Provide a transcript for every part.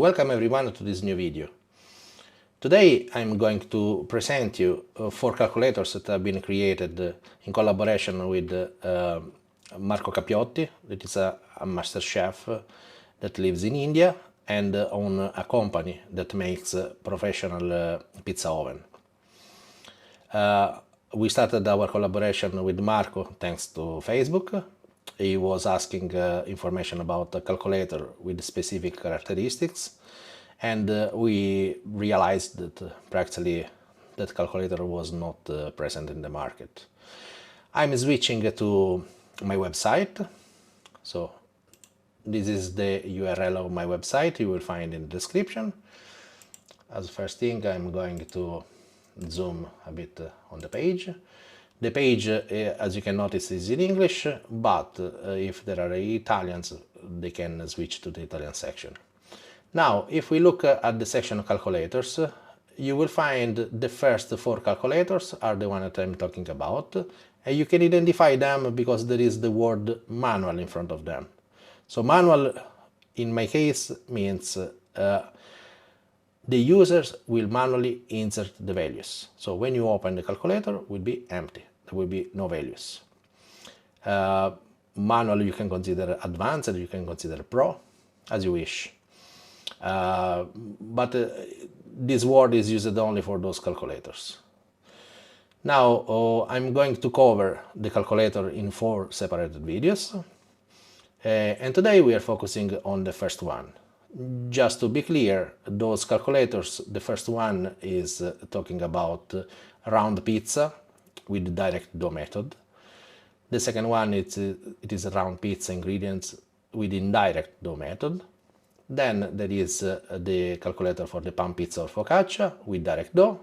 Welcome everyone to this new video. Today I'm going to present you 4 calculators that have been created in collaboration with Marco Capiotti, that is a master chef that lives in India and own a company that makes professional pizza oven. We started our collaboration with Marco thanks to Facebook. He was asking information about a calculator with specific characteristics, and we realized that practically that calculator was not present in the market. I'm switching to my website, so this is the URL of my website. You will find in the description. As first thing, I'm going to zoom a bit on the page. The page, as you can notice, is in English, but if there are Italians, they can switch to the Italian section. Now, if we look at the section of calculators, you will find the first 4 calculators are the one that I'm talking about, and you can identify them because there is the word manual in front of them. So manual, in my case, means the users will manually insert the values. So when you open the calculator, it will be empty. There will be no values. Manual you can consider advanced, you can consider pro, as you wish. But this word is used only for those calculators. Now I'm going to cover the calculator in 4 separated videos. And today we are focusing on the first one. Just to be clear, those calculators, the first one is talking about round pizza with direct dough method. The second one it is round pizza ingredients with indirect dough method. Then there is the calculator for the pan pizza or focaccia with direct dough,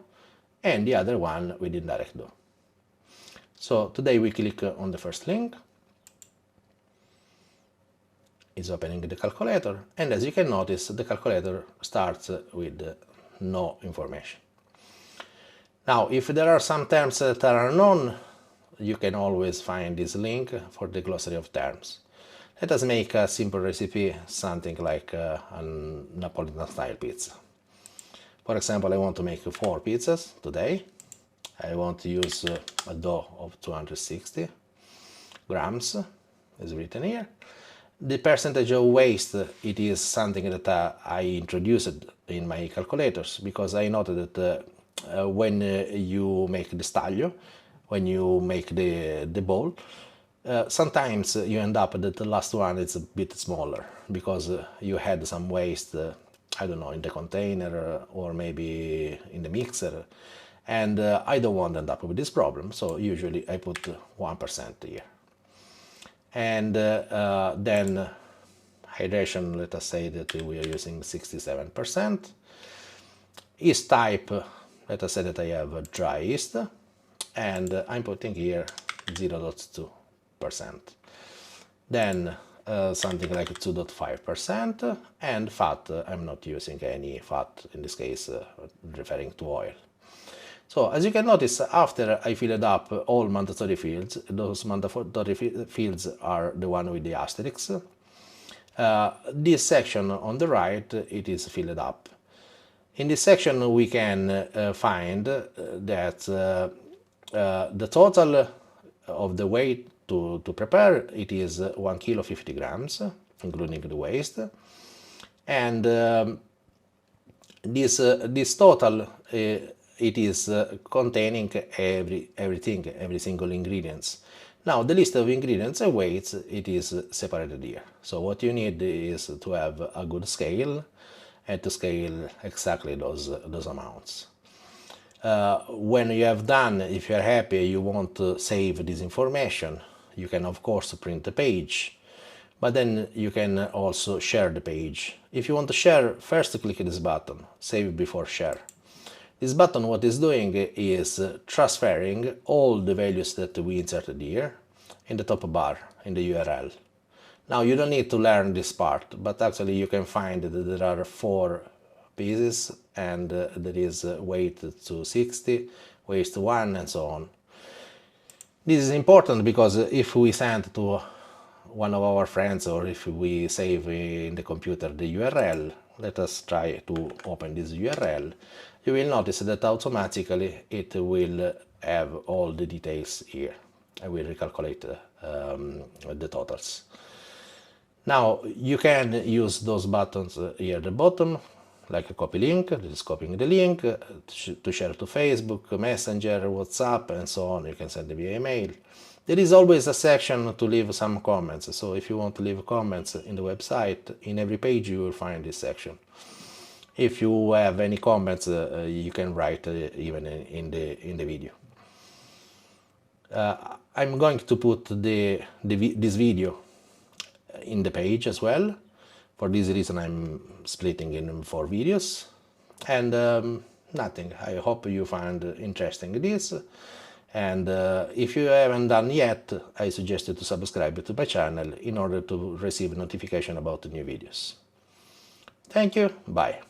and the other one with indirect dough. So today we click on the first link. Is opening the calculator, and as you can notice, the calculator starts with no information. Now, if there are some terms that are unknown, you can always find this link for the glossary of terms. Let us make a simple recipe, something like a Napolitan style pizza. For example, I want to make 4 pizzas today. I want to use a dough of 260 grams, as written here. The percentage of waste, it is something that I introduced in my calculators, because I noted that when you make the staglio, when you make the bowl, sometimes you end up that the last one is a bit smaller because you had some waste, I don't know, in the container or maybe in the mixer, and I don't want to end up with this problem, so usually I put 1% here. And then hydration, let us say that we are using 67%. Yeast type, let us say that I have dry yeast, and I'm putting here 0.2%. Then something like 2.5%, and fat, I'm not using any fat, in this case referring to oil. So as you can notice, after I filled up all mandatory fields, those mandatory fields are the one with the asterisks. This section on the right, it is filled up. In this section we can find that the total of the weight to prepare, it is 1 kilo 50 grams, including the waste. And this total it is containing everything, every single ingredients. Now the list of ingredients and weights, it is separated here. So what you need is to have a good scale and to scale exactly those amounts. When you have done, if you are happy, you want to save this information, you can of course print the page, but then you can also share the page. If you want to share, first click this button, save before share. This button, what it's doing is transferring all the values that we inserted here in the top bar, in the URL. Now you don't need to learn this part, but actually you can find that there are 4 pieces, and there is weight to 60, waste 1, and so on. This is important because if we send to one of our friends, or if we save in the computer the URL, let us try to open this URL. You will notice that automatically it will have all the details here. I will recalculate the totals. Now you can use those buttons here at the bottom, like a copy link. This is copying the link to share to Facebook, Messenger, WhatsApp, and so on. You can send it via email. There is always a section to leave some comments. So if you want to leave comments in the website, in every page you will find this section. If you have any comments, you can write even in the video. I'm going to put this video in the page as well. For this reason, I'm splitting in 4 videos. And nothing. I hope you find interesting this. And if you haven't done yet, I suggest you to subscribe to my channel in order to receive notification about the new videos. Thank you. Bye.